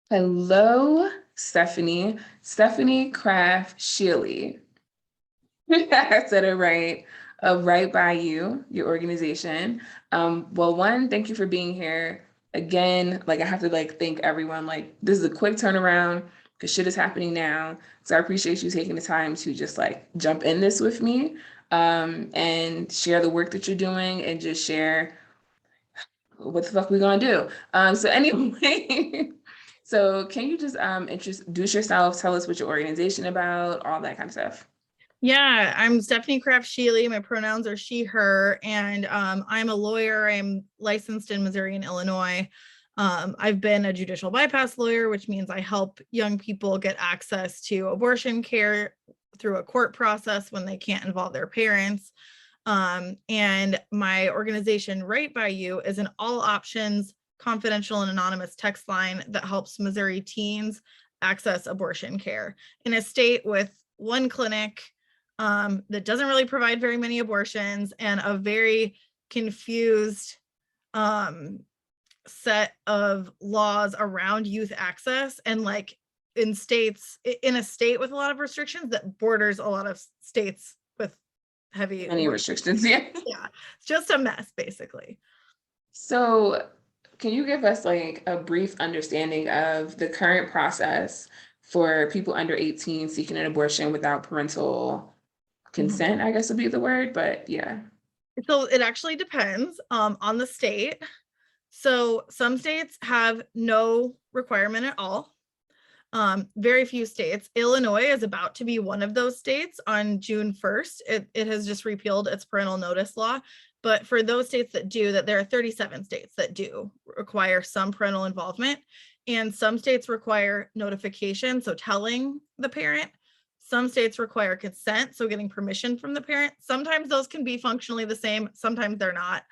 Hello, Stephanie. Stephanie Craft Shealy. I said it right. Right by you, your organization. Well, one, thank you for being here. Again, like I have to thank everyone. Like this is a quick turnaround because shit is happening now. So I appreciate you taking the time to just jump in this with me, and share the work that you're doing and just share what the fuck we gonna do. So anyway, so can you just introduce yourself, tell us what your organization about, all that kind of stuff. Yeah, I'm Stephanie Kraft Shealy. My pronouns are she, her, and I'm a lawyer. I'm licensed in Missouri and Illinois. I've been a judicial bypass lawyer, which means I help young people get access to abortion care through a court process when they can't involve their parents. And my organization, Right by You, is an all options, confidential, and anonymous text line that helps Missouri teens access abortion care in a state with one clinic that doesn't really provide very many abortions and a very confused set of laws around youth access, and in a state with a lot of restrictions that borders a lot of states with heavy Any restrictions? Yeah. yeah, it's just a mess basically. So can you give us like a brief understanding of the current process for people under 18 seeking an abortion without parental consent, I guess would be the word, but yeah. So it actually depends on the state. So some states have no requirement at all. Very few states. Illinois is about to be one of those states on June 1st. It has just repealed its parental notice law. But for those states that do, that there are 37 states that do require some parental involvement. And some states require notification, so telling the parent. Some states require consent, so getting permission from the parent. Sometimes those can be functionally the same, sometimes they're not.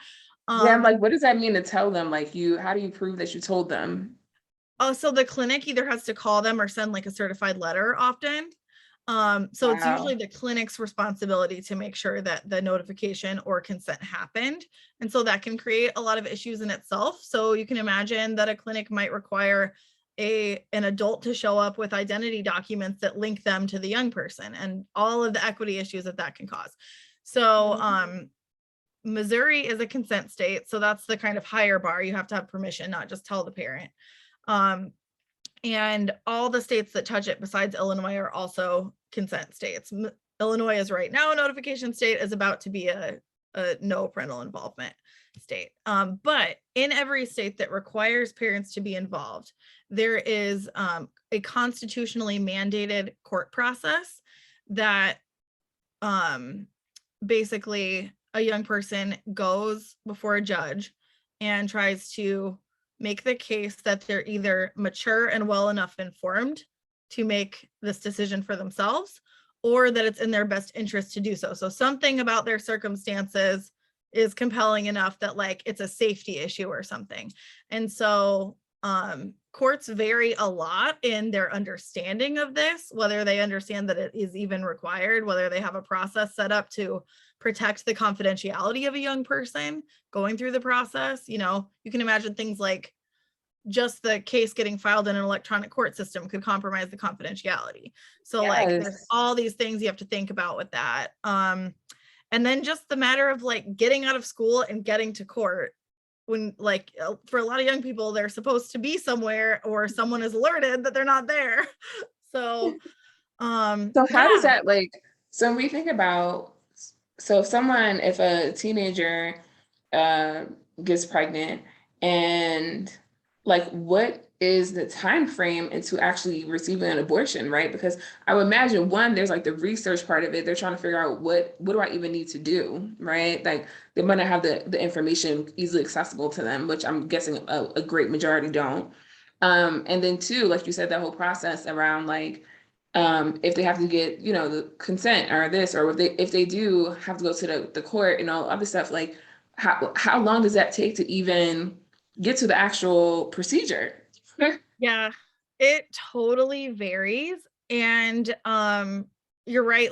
Yeah, I'm like, what does that mean to tell them? Like how do you prove that you told them? Oh, so the clinic either has to call them or send like a certified letter often. So it's usually Wow. the clinic's responsibility to make sure that the notification or consent happened. And so that can create a lot of issues in itself. So you can imagine that a clinic might require an adult to show up with identity documents that link them to the young person and all of the equity issues that can cause. So Missouri is a consent state. So that's the kind of higher bar. You have to have permission, not just tell the parent. And all the states that touch it besides Illinois are also consent states. Illinois is right now a notification state, is about to be a no parental involvement state. But in every state that requires parents to be involved, there is a constitutionally mandated court process that basically a young person goes before a judge and tries to make the case that they're either mature and well enough informed to make this decision for themselves, or that it's in their best interest to do so. So something about their circumstances is compelling enough that it's a safety issue or something. And so courts vary a lot in their understanding of this, whether they understand that it is even required, whether they have a process set up to protect the confidentiality of a young person going through the process. You can imagine things like just the case getting filed in an electronic court system could compromise the confidentiality. So there's all these things you have to think about with that. And then just the matter of getting out of school and getting to court, when for a lot of young people, they're supposed to be somewhere or someone is alerted that they're not there. So So how does that so when we think about, so if a teenager uh gets pregnant, and what is the time frame into actually receiving an abortion, right? Because I would imagine, one, there's the research part of it. They're trying to figure out what do I even need to do, right? They might not have the information easily accessible to them, which I'm guessing a great majority don't. And then two, like you said, that whole process around if they have to get, the consent or this, or if they do have to go to the court and all other stuff, how long does that take to even get to the actual procedure? Yeah, it totally varies. And you're right.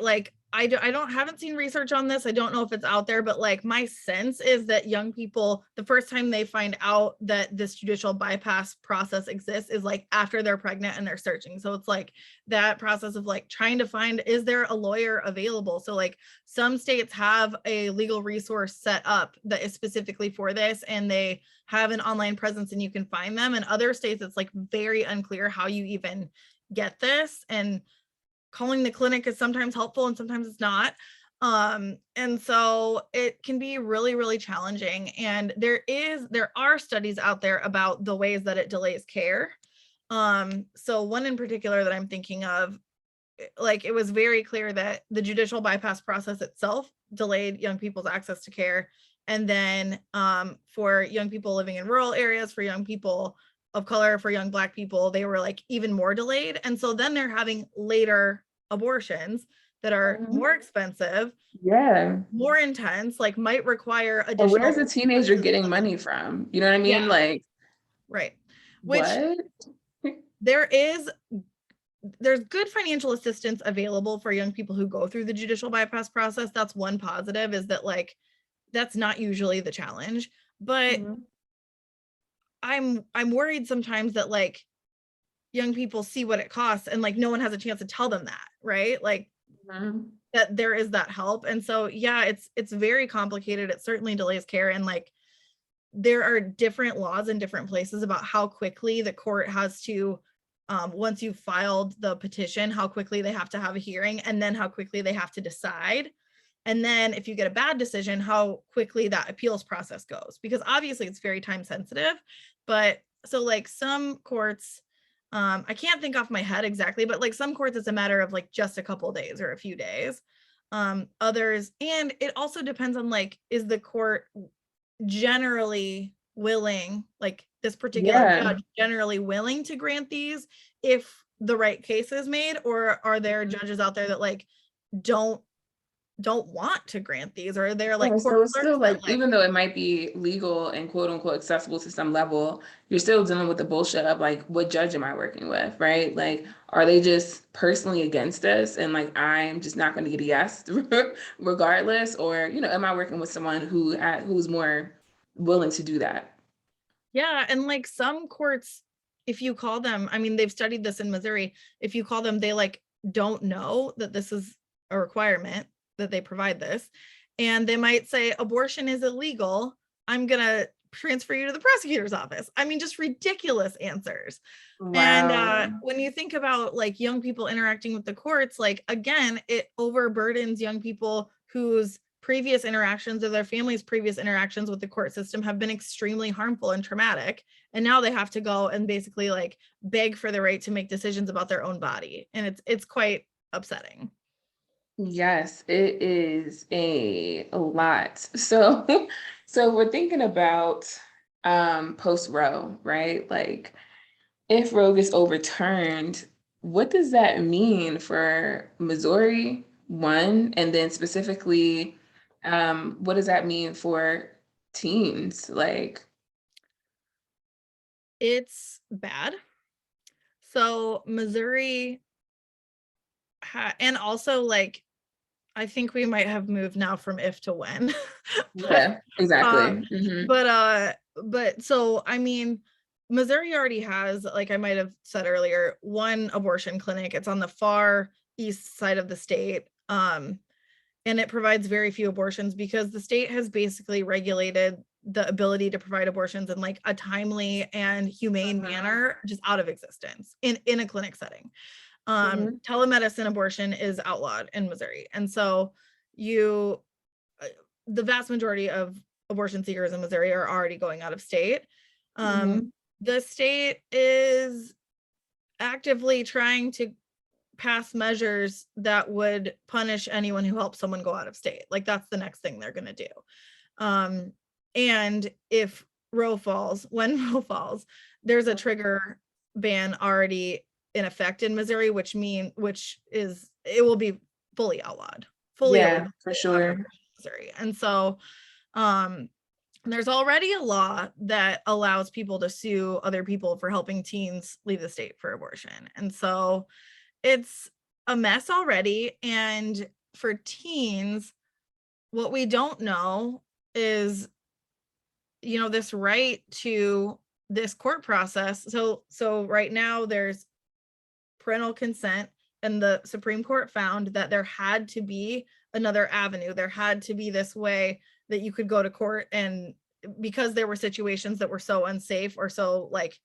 haven't seen research on this. I don't know if it's out there, but like my sense is that young people, the first time they find out that this judicial bypass process exists is like after they're pregnant and they're searching. So it's like that process of like trying to find, is there a lawyer available? So like some states have a legal resource set up that is specifically for this, and they have an online presence and you can find them. In other states, it's like very unclear how you even get this, and calling the clinic is sometimes helpful and sometimes it's not. And so it can be really, really challenging. And there are studies out there about the ways that it delays care. So one in particular that I'm thinking of, like it was very clear that the judicial bypass process itself delayed young people's access to care. And then for young people living in rural areas, for young people of color, for young Black people, they were like even more delayed. And so then they're having later abortions that are more expensive, more intense, like might require additional. Where's the teenager getting money from? You know what I mean? Yeah. Like, right. Which what? There's good financial assistance available for young people who go through the judicial bypass process. That's one positive, is that like that's not usually the challenge. But I'm worried sometimes that like young people see what it costs and like no one has a chance to tell them that, right? Like that there is that help. And so yeah, it's very complicated. It certainly delays care, and like there are different laws in different places about how quickly the court has to, once you've filed the petition, how quickly they have to have a hearing, and then how quickly they have to decide. And then if you get a bad decision, how quickly that appeals process goes, because obviously it's very time sensitive. But so like some courts, I can't think off my head exactly, but like some courts, it's a matter of like just a couple of days or a few days. Others, and it also depends on like, is the court generally willing, like this particular judge generally willing to grant these if the right case is made, or are there judges out there that like don't want to grant these, or they're like, so it's still like, even though it might be legal and quote unquote accessible to some level, you're still dealing with the bullshit of like, what judge am I working with, right? Like, are they just personally against us and like I'm just not going to get a yes regardless, or you know, am I working with someone who's more willing to do that? Yeah, and like some courts, if you call them, I mean, they've studied this in Missouri, if you call them, they like don't know that this is a requirement, that they provide this, and they might say abortion is illegal, I'm gonna transfer you to the prosecutor's office. I mean, just ridiculous answers. Wow. And when you think about like young people interacting with the courts, like again, it overburdens young people whose previous interactions or their family's previous interactions with the court system have been extremely harmful and traumatic, and now they have to go and basically like beg for the right to make decisions about their own body, and it's quite upsetting. Yes, it is a lot. So we're thinking about post Roe, right? Like if Roe gets overturned, what does that mean for Missouri, one, and then specifically, what does that mean for teens? Like, it's bad. So Missouri, and also like I think we might have moved now from if to when. Yeah, exactly. But so, I mean, Missouri already has, like I might have said earlier, one abortion clinic. It's on the far east side of the state. And it provides very few abortions because the state has basically regulated the ability to provide abortions in like a timely and humane manner just out of existence in a clinic setting. Telemedicine abortion is outlawed in Missouri. And so the vast majority of abortion seekers in Missouri are already going out of state. The state is actively trying to pass measures that would punish anyone who helps someone go out of state. Like that's the next thing they're going to do. And if Roe falls, when Roe falls, there's a trigger ban already in effect in Missouri, which is it will be fully outlawed. Yeah, for sure. Missouri. And so there's already a law that allows people to sue other people for helping teens leave the state for abortion. And so it's a mess already. And for teens, what we don't know is, you know, this right to this court process. So right now there's parental consent, and the Supreme Court found that there had to be another avenue. There had to be this way that you could go to court, and because there were situations that were so unsafe or so like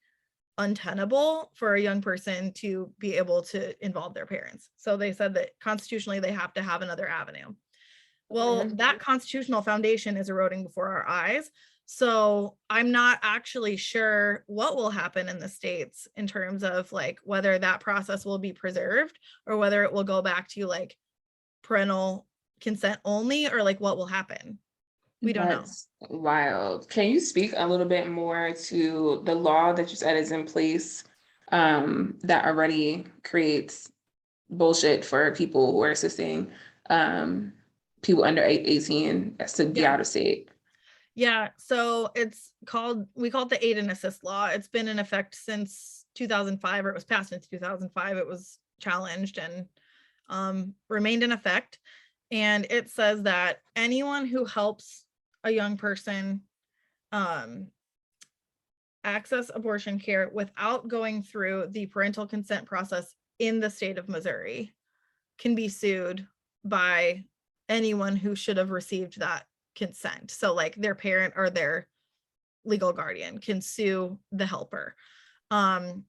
untenable for a young person to be able to involve their parents. So they said that constitutionally they have to have another avenue. Well, that constitutional foundation is eroding before our eyes. So I'm not actually sure what will happen in the states in terms of like whether that process will be preserved or whether it will go back to like parental consent only, or like what will happen. We don't know. That's wild. Can you speak a little bit more to the law that you said is in place that already creates bullshit for people who are assisting people under 18 to be out of state? Yeah, so we call it the aid and assist law. It's been in effect since 2005, or it was passed in 2005. It was challenged and remained in effect. And it says that anyone who helps a young person access abortion care without going through the parental consent process in the state of Missouri can be sued by anyone who should have received that consent. So like their parent or their legal guardian can sue the helper. And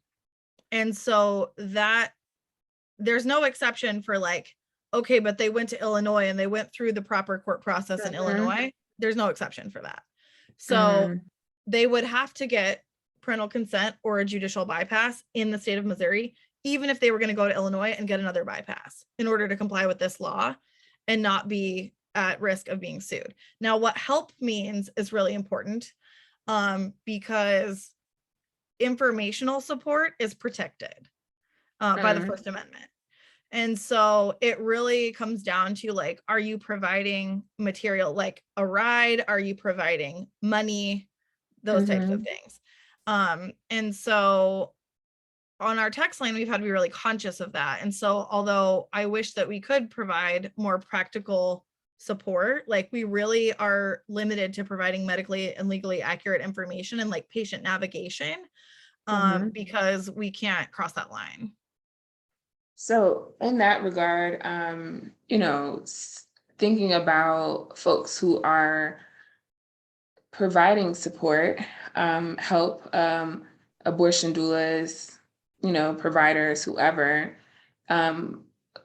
so that there's no exception for like, okay, but they went to Illinois and they went through the proper court process in Illinois. There's no exception for that. So they would have to get parental consent or a judicial bypass in the state of Missouri, even if they were going to go to Illinois and get another bypass in order to comply with this law and not be at risk of being sued. Now, what help means is really important because informational support is protected by the First Amendment. And so it really comes down to like, are you providing material like a ride? Are you providing money? Those types of things. And so on our text line, we've had to be really conscious of that. And so although I wish that we could provide more practical support, like we really are limited to providing medically and legally accurate information and like patient navigation because we can't cross that line. So in that regard, you know, thinking about folks who are providing support, help, abortion doulas, you know, providers, whoever,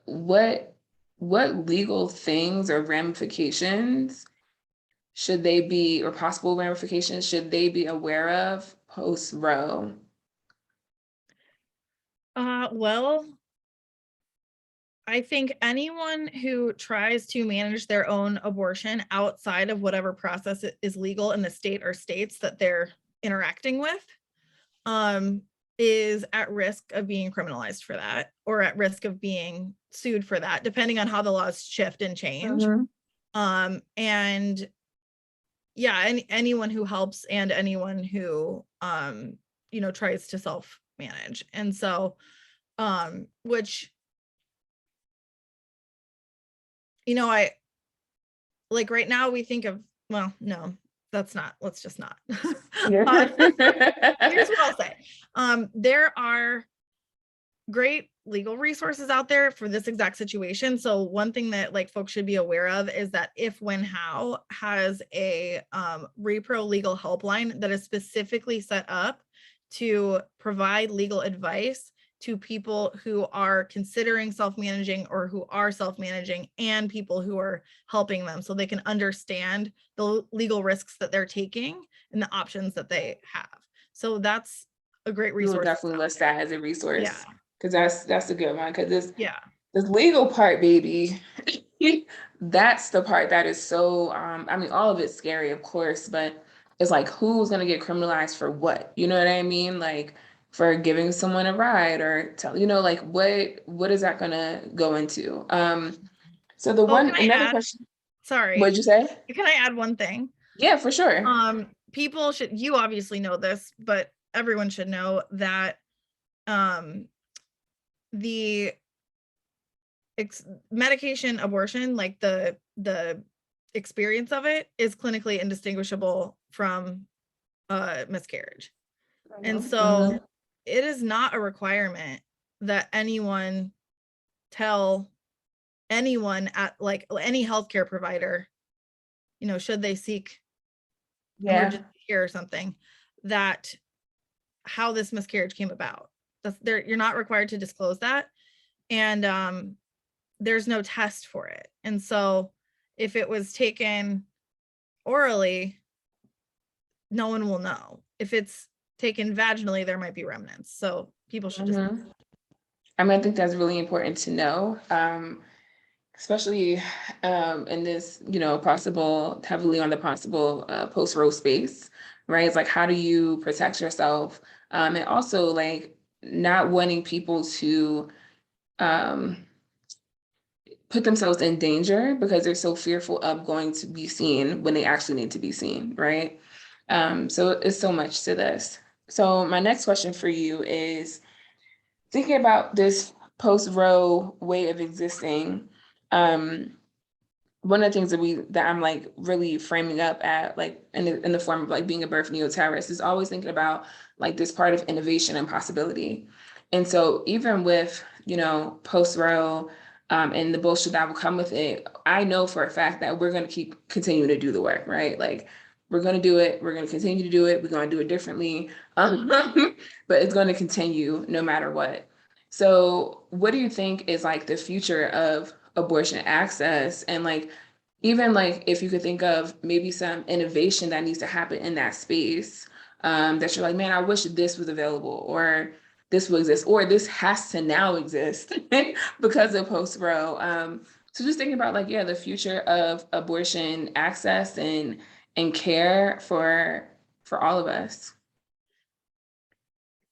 what legal things or ramifications should they be, or possible ramifications should they be aware of post Roe? Well, I think anyone who tries to manage their own abortion outside of whatever process is legal in the state or states that they're interacting with is at risk of being criminalized for that, or at risk of being sued for that, depending on how the laws shift and change. And yeah, anyone who helps and anyone who you know, tries to self-manage. And so which, you know, I like right now we think of, well, no, that's not, let's just not. Here's what I'll say. There are great legal resources out there for this exact situation. So one thing that like folks should be aware of is that If When How has a repro legal helpline that is specifically set up to provide legal advice to people who are considering self-managing or who are self-managing, and people who are helping them, so they can understand the legal risks that they're taking and the options that they have. So that's a great resource. We'll definitely list that as a resource. Yeah. Because that's a good one. Because this legal part, baby, that's the part that is so, I mean, all of it's scary, of course, but it's like, who's going to get criminalized for what? You know what I mean? Like, for giving someone a ride or tell, you know, like what is that going to go into? So another question. Sorry. What'd you say? Can I add one thing? Yeah, for sure. People should, you obviously know this, but everyone should know that the medication abortion, like the experience of it, is clinically indistinguishable from miscarriage. And so it is not a requirement that anyone tell anyone at like any healthcare provider, you know, should they seek emergency care or something, that how this miscarriage came about. That's there, you're not required to disclose that. And there's no test for it. And so if it was taken orally, no one will know. If it's taken vaginally, there might be remnants. So people should just I mean, I think that's really important to know, especially in this, you know, possible, heavily on the possible post-Roe space, right? It's like, how do you protect yourself? And also like not wanting people to put themselves in danger because they're so fearful of going to be seen when they actually need to be seen, right? So it's so much to this. So my next question for you is, thinking about this post-Roe way of existing, one of the things that I'm like really framing up at like in the form of like being a birth neo-terrorist is always thinking about like this part of innovation and possibility. And so even with, you know, post-Roe and the bullshit that will come with it, I know for a fact that we're going to keep continuing to do the work, right? Like we're going to do it. We're going to continue to do it. We're going to do it differently. But it's going to continue no matter what. So what do you think is like the future of abortion access? And like, even like if you could think of maybe some innovation that needs to happen in that space, that you're like, man, I wish this was available, or this will exist, or this has to now exist because of post-Roe. So just thinking about like, yeah, the future of abortion access and care for all of us.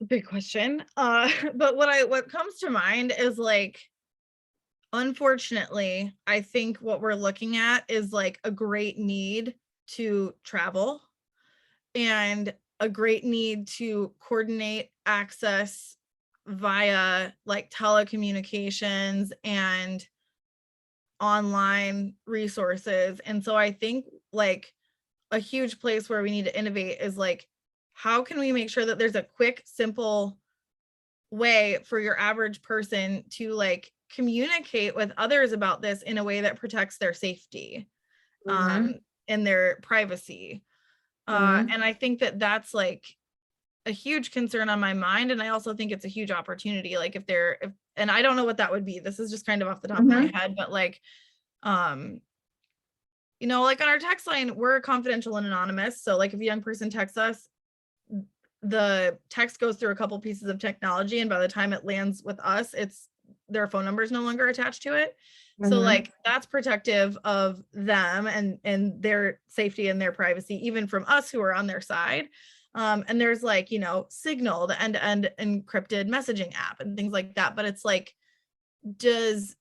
big question. But what comes to mind is like, unfortunately, I think what we're looking at is like a great need to travel and a great need to coordinate access via like telecommunications and online resources. And so I think like a huge place where we need to innovate is like, how can we make sure that there's a quick, simple way for your average person to like communicate with others about this in a way that protects their safety and their privacy. And I think that that's like a huge concern on my mind. And I also think it's a huge opportunity. Like if and I don't know what that would be. This is just kind of off the top of my head, but like, you know, like on our text line, we're confidential and anonymous. So like if a young person texts us, the text goes through a couple pieces of technology, and by the time it lands with us, it's their phone number is no longer attached to it. So like that's protective of them and their safety and their privacy, even from us who are on their side. And there's like, you know, Signal, the end-to-end encrypted messaging app and things like that. But it's like, does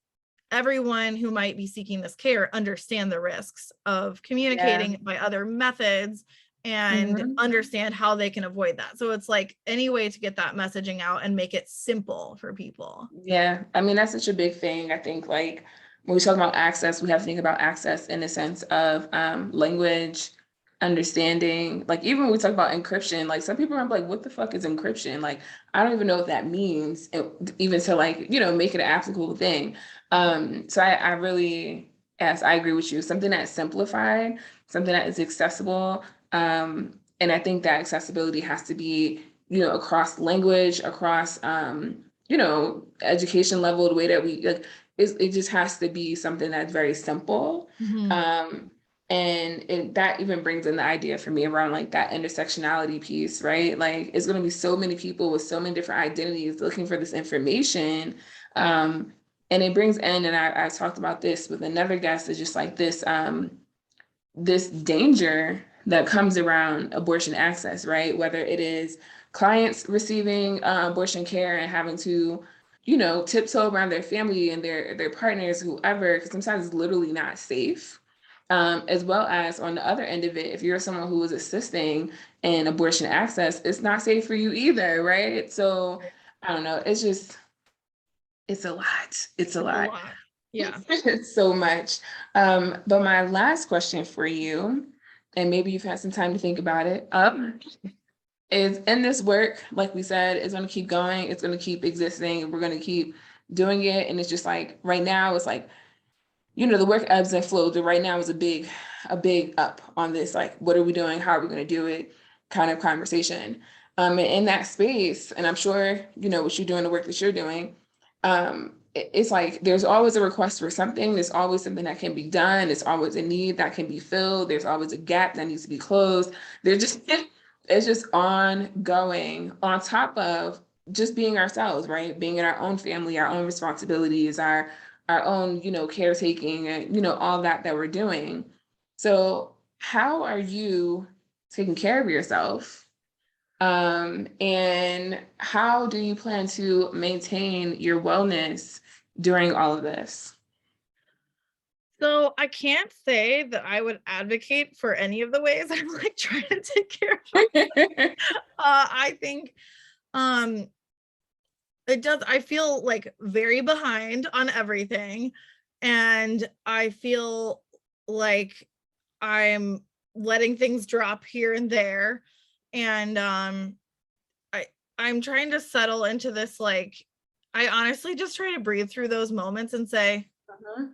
everyone who might be seeking this care understand the risks of communicating by other methods and understand how they can avoid that? So it's like any way to get that messaging out and make it simple for people. Yeah, I mean, that's such a big thing. I think like when we talk about access, we have to think about access in the sense of language, understanding. Like even when we talk about encryption, like some people are like, what the fuck is encryption? Like, I don't even know what that means, even to like, you know, make it an applicable thing. So I really, yes, I agree with you. Something that's simplified, something that is accessible. And I think that accessibility has to be, you know, across language, across, you know, education level, the way that we like, it just has to be something that's very simple. And that even brings in the idea for me around like that intersectionality piece, right? Like it's going to be so many people with so many different identities looking for this information. And it brings in, and I talked about this with another guest, is just like this danger that comes around abortion access, right? Whether it is clients receiving abortion care and having to, you know, tiptoe around their family and their partners, whoever, because sometimes it's literally not safe. As well as on the other end of it, if you're someone who is assisting in abortion access, it's not safe for you either, right? So I don't know. It's just, it's a lot. It's a lot. Yeah. so much. But my last question for you, and maybe you've had some time to think about it, is in this work, like we said, it's going to keep going, it's going to keep existing, we're going to keep doing it. And it's just like right now, it's like, you know, the work ebbs and flows, but right now is a big up on this, like, what are we doing? How are we going to do it? Kind of conversation. And in that space, and I'm sure, you know, what you're doing, the work that you're doing, it's like there's always a request for something. There's always something that can be done. There's always a need that can be filled. There's always a gap that needs to be closed. There's just it's just ongoing on top of just being ourselves, right? Being in our own family, our own responsibilities, our own, you know, caretaking and, you know, all that we're doing. So how are you taking care of yourself? And how do you plan to maintain your wellness during all of this? So I can't say that I would advocate for any of the ways I'm like trying to take care of myself. I think um it does, I feel like very behind on everything, and I feel like I'm letting things drop here and there, and I I'm trying to settle into this, like, I honestly just try to breathe through those moments and say, Mhm.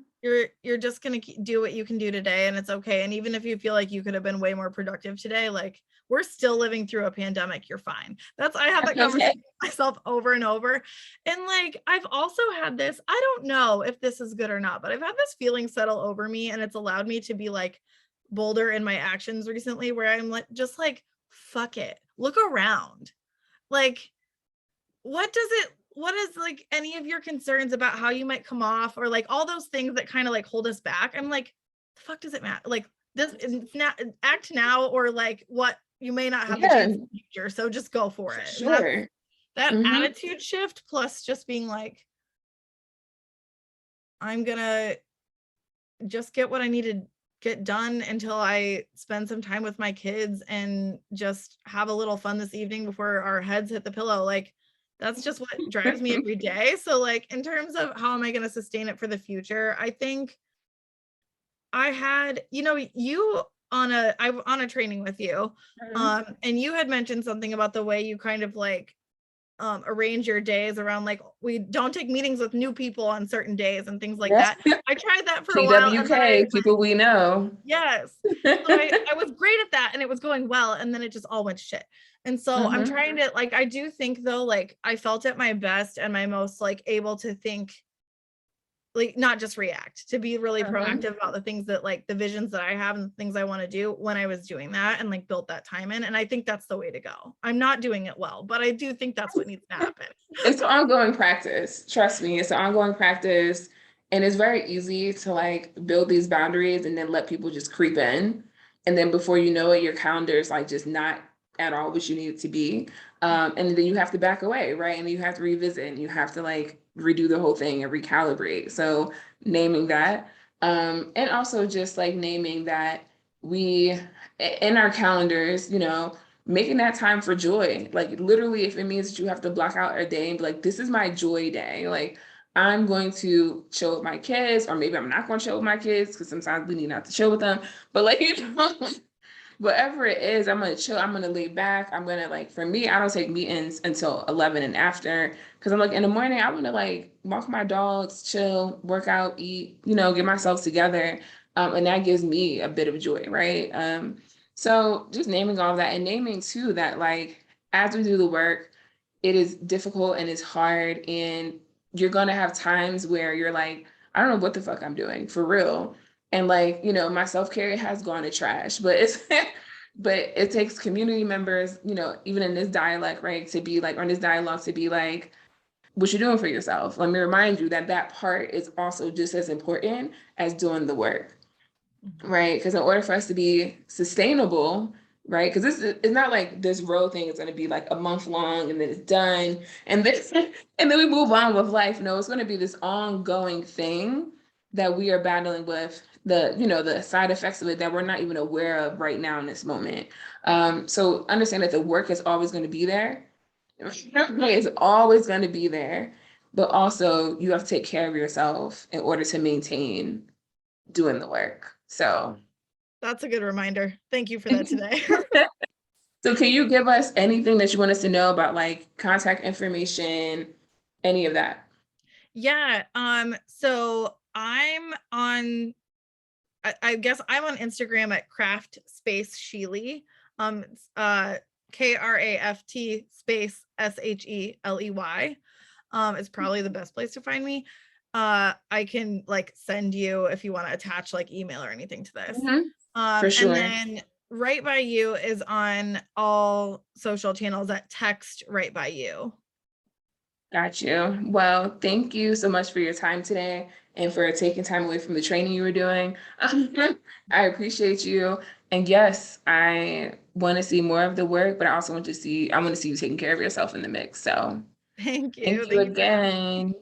you're just gonna do what you can do today, and it's okay. And even if you feel like you could have been way more productive today, like, we're still living through a pandemic, you're fine. That's, I have that Okay. conversation with myself over and over. And like, I've also had this, I don't know if this is good or not, but I've had this feeling settle over me, and it's allowed me to be like bolder in my actions recently, where I'm like, just like, fuck it, look around. Like, what is like any of your concerns about how you might come off, or like all those things that kind of like hold us back? I'm like, the fuck does it matter? Like, this it's not, act now, or like what, you may not have the Yeah, chance in the future, so just go for for it. And that's sure. that Hmm. attitude shift, plus just being like, I'm gonna just get what I need to get done until I spend some time with my kids and just have a little fun this evening before our heads hit the pillow. Like, that's just what drives me every day. So like, in terms of how am I going to sustain it for the future, I think I had, you know, you I on a training with you, and you had mentioned something about the way you kind of like arrange your days around, like, we don't take meetings with new people on certain days and things like Yes. that. I tried that for a while, and then PWK, people we know. yes. So I was great at that, and it was going well, and then it just all went to shit. And so I'm Hmm. trying to, like, I do think though, like, I felt at my best and my most like able to think, like, not just react, to be really Hmm. proactive about the things that, like, the visions that I have and the things I want to do when I was doing that, and like built that time in. And I think that's the way to go. I'm not doing it well, but I do think that's what needs to happen. It's an ongoing practice. Trust me, it's an ongoing practice. And it's very easy to like build these boundaries and then let people just creep in. And then before you know it, your calendar is like just not at all what you need it to be. And then you have to back away, right? And you have to revisit and you have to like redo the whole thing and recalibrate. So naming that. And also just like naming that we in our calendars, you know, making that time for joy. Like literally, if it means that you have to block out a day and be like, this is my joy day. Like I'm going to chill with my kids, or maybe I'm not going to chill with my kids because sometimes we need not to chill with them. But like, you know, whatever it is, I'm gonna chill. I'm gonna lay back. I'm gonna like, for me, I don't take meetings until 11 and after because I'm like in the morning, I want to like walk my dogs, chill, work out, eat, you know, get myself together. And that gives me a bit of joy, right? So just naming all of that and naming too that like as we do the work, it is difficult and it's hard and you're gonna have times where you're like, I don't know what the fuck I'm doing for real. And like, you know, my self-care has gone to trash, but it's but it takes community members, you know, even in this dialect, right, to be like, or in this dialogue to be like, what you're doing for yourself. Let me remind you that that part is also just as important as doing the work, Mhm. right? Because in order for us to be sustainable, right? Because this is it's not like this road thing is going to be like a month long and then it's done and this and then we move on with life. No, it's going to be this ongoing thing that we are battling with the you know the side effects of it that we're not even aware of right now in this moment. So understand that the work is always going to be there. It's always going to be there. but also you have to take care of yourself in order to maintain doing the work. So That's a good reminder. Thank you for that today. so can you give us anything that you want us to know about, like contact information, any of that? Yeah. So I guess I'm on Instagram at Craft Space Sheely. It's, KRAFT space SHELEY. Is probably the best place to find me. I can like send you if you want to attach like email or anything to this. For And sure. then Right by You is on all social channels at text Right by You. Got you. Well, thank you so much for your time today and for taking time away from the training you were doing. I appreciate you. And yes, I want to see more of the work, but I also want to see you taking care of yourself in the mix. So Thank you. thank you Thank you for having me. again.